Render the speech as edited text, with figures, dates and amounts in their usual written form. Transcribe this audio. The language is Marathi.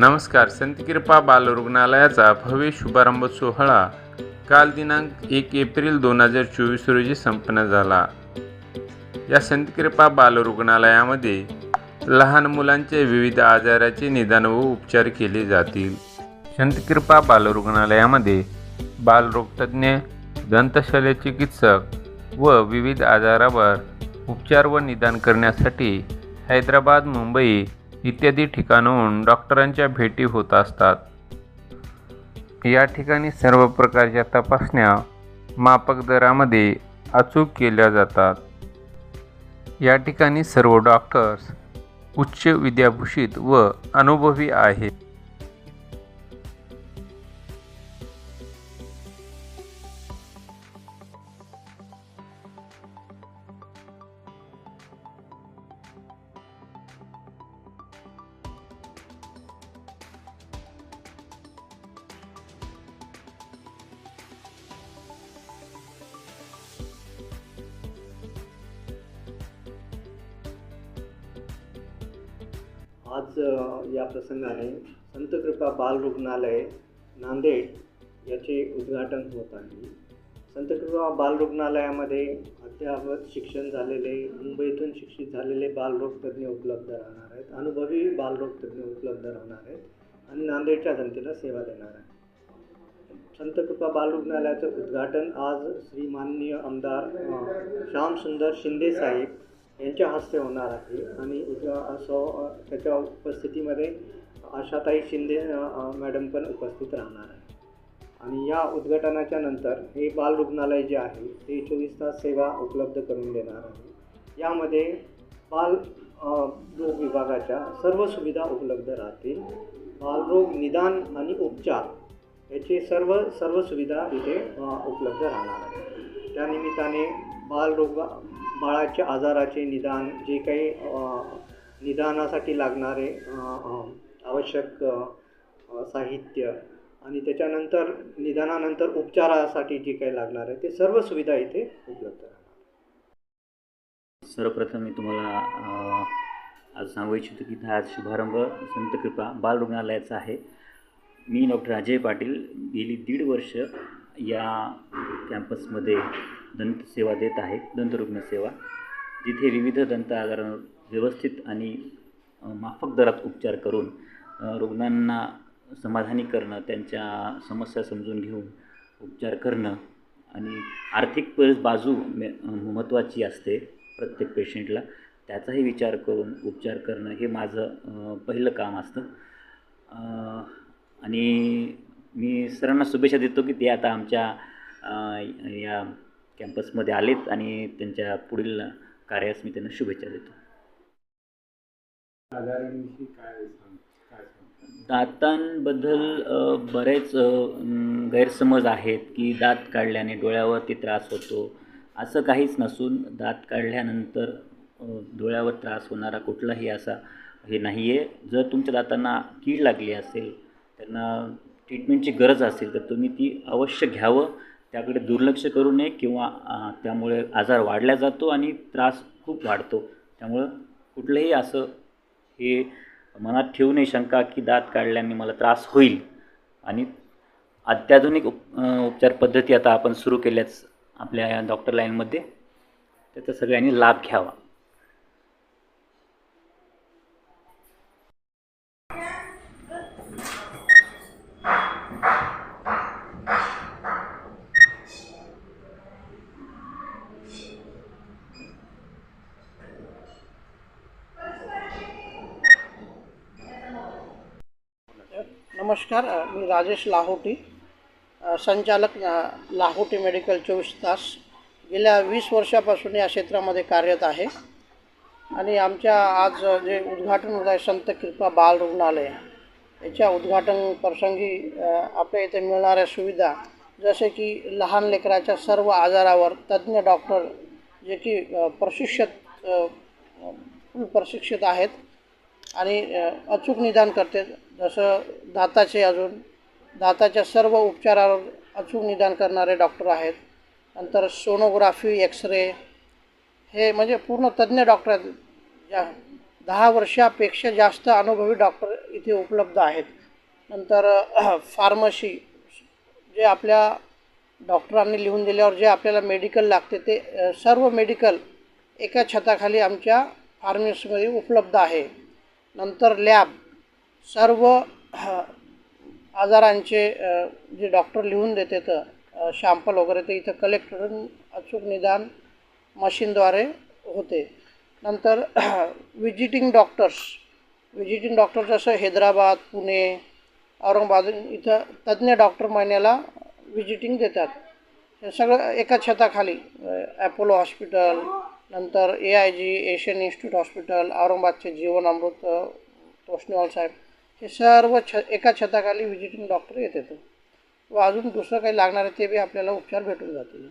नमस्कार. संतकृपा बालरुग्णालयाचा भव्य शुभारंभ सोहळा काल दिनांक 1 एप्रिल 2024 रोजी संपन्न झाला. या संतकृपा बालरुग्णालयामध्ये लहान मुलांचे विविध आजाराचे निदान व उपचार केले जातील. संतकृपा बालरुग्णालयामध्ये बालरोगतज्ञ, दंतशल्यचिकित्सक व विविध आजारावर उपचार व निदान करण्यासाठी हैदराबाद, मुंबई इत्यादी ठिकाणाहून डॉक्टरांच्या भेटी होत असतात. या ठिकाणी सर्व प्रकारच्या तपासण्या माफक दरामध्ये अचूक केल्या जातात. या ठिकाणी सर्व डॉक्टर्स उच्च विद्याभूषित व अनुभवी आहेत. आज या प्रसंगाने संतकृपा बालरुग्णालय नांदेड याचे उद्घाटन होत आहे. संतकृपा बालरुग्णालयामध्ये अद्ययावत शिक्षण झालेले, मुंबईतून शिक्षित झालेले बालरोगतज्ञ उपलब्ध राहणार आहेत, अनुभवी बालरोगतज्ञ उपलब्ध राहणार आहेत आणि नांदेडच्या जनतेला सेवा देणार आहेत. संतकृपा बालरुग्णालयाचं उद्घाटन आज श्री माननीय आमदार श्यामसुंदर शिंदे साहेब यांच्या हस्ते होणार आहे आणि त्याच्या उपस्थितीमध्ये आशाताई शिंदे मॅडम पण उपस्थित राहणार आहे. आणि या उद्घाटनाच्या नंतर हे बालरुग्णालय जे आहे ते 24 तास सेवा उपलब्ध करून देणार आहे. यामध्ये बालरोग विभागाच्या सर्व सुविधा उपलब्ध राहतील. बालरोग निदान आणि उपचार याचे सर्व सुविधा इथे उपलब्ध राहणार आहे. त्यानिमित्ताने बाळाच्या आजाराचे निदान, जे काही निदानासाठी लागणारे आवश्यक साहित्य आणि त्याच्यानंतर निदानानंतर उपचारासाठी जे काही लागणार आहे ते सर्व सुविधा इथे उपलब्ध राहणार. सर्वप्रथम मी तुम्हाला आज सांगू इच्छितो की हा शुभारंभ संतकृपा बालरुग्णालयाचा आहे. मी डॉक्टर अजय पाटील गेली 1.5 वर्ष या कॅम्पसमध्ये दंतसेवा देत आहे, दंतरुग्ण सेवा, जिथे विविध दंत आजारांवर व्यवस्थित आणि माफक दरात उपचार करून रुग्णांना समाधानी करणं, त्यांच्या समस्या समजून घेऊन उपचार करणं आणि आर्थिक बाजू महत्त्वाची असते प्रत्येक पेशंटला, त्याचाही विचार करून उपचार करणं हे माझं पहिलं काम असतं. आणि मी सरांना शुभेच्छा देतो की ते आता आमच्या या कॅम्पसमध्ये आलेत आणि त्यांच्या पुढील कार्यास मी त्यांना शुभेच्छा देतो. दातांबद्दल बरेच गैरसमज आहेत की दात काढल्याने डोळ्यावरती त्रास होतो. असं काहीच नसून दात काढल्यानंतर डोळ्यावर त्रास होणारा कुठलाही असा हे नाही आहे. जर तुमच्या दातांना कीड लागली असेल, त्यांना ट्रीटमेंटची गरज असेल तर तुम्ही ती अवश्य घ्यावं. त्याकडे दुर्लक्ष करू नये किंवा त्यामुळे आजार वाढला जातो आणि त्रास खूप वाढतो. त्यामुळं कुठलंही असं हे मनात ठेवू नये शंका की दात काढल्याने मला त्रास होईल. आणि अत्याधुनिक उपचार पद्धती आता आपण सुरू केल्याच आपल्या या डॉक्टर लाईनमध्ये, त्याचा सगळ्यांनी लाभ घ्यावा. नमस्कार, मी राजेश लाहोटी, संचालक लाहोटी मेडिकल 24 तास. गेल्या 20 वर्षापासून या क्षेत्रामध्ये कार्यरत आहे. आणि आमच्या आज जे उद्घाटन होत आहे संतकृपा बालरुग्णालय, याच्या उद्घाटन प्रसंगी आपल्या इथे मिळणाऱ्या सुविधा, जसे की लहान लेकराच्या सर्व आजारावर तज्ज्ञ डॉक्टर जे की प्रशिक्षित आहेत आणि अचूक निदान करते. जसं दाताच्या सर्व उपचारावर अचूक निदान करणारे डॉक्टर आहेत. नंतर सोनोग्राफी, एक्सरे, हे म्हणजे पूर्ण तज्ज्ञ डॉक्टर आहेत. 10 वर्षापेक्षा जास्त अनुभवी डॉक्टर इथे उपलब्ध आहेत. नंतर फार्मसी, जे आपल्या डॉक्टरांनी लिहून दिल्यावर जे आपल्याला मेडिकल लागते ते सर्व मेडिकल एका छताखाली आमच्या फार्मसीमध्ये उपलब्ध आहे. नंतर लॅब, सर्व आजारांचे जे डॉक्टर लिहून देते तर शॅम्पल वगैरे ते इथं कलेक्ट करून अचूक निदान मशीनद्वारे होते. नंतर विजिटिंग डॉक्टर जसं हैदराबाद, पुणे, औरंगाबाद इथं तज्ज्ञ डॉक्टर महिन्याला विजिटिंग देतात. हे सगळं एका छताखाली ॲपोलो हॉस्पिटल, नंतर AIG एशियन इन्स्टिट्यूट हॉस्पिटल, औरंगाबादचे जीवन अमृत, तोष्णीवाल साहेब, हे सर्व एका छताखाली विजिटिंग डॉक्टर येतात व अजून दुसरं काही लागणार आहे ते बी आपल्याला उपचार भेटून जातील.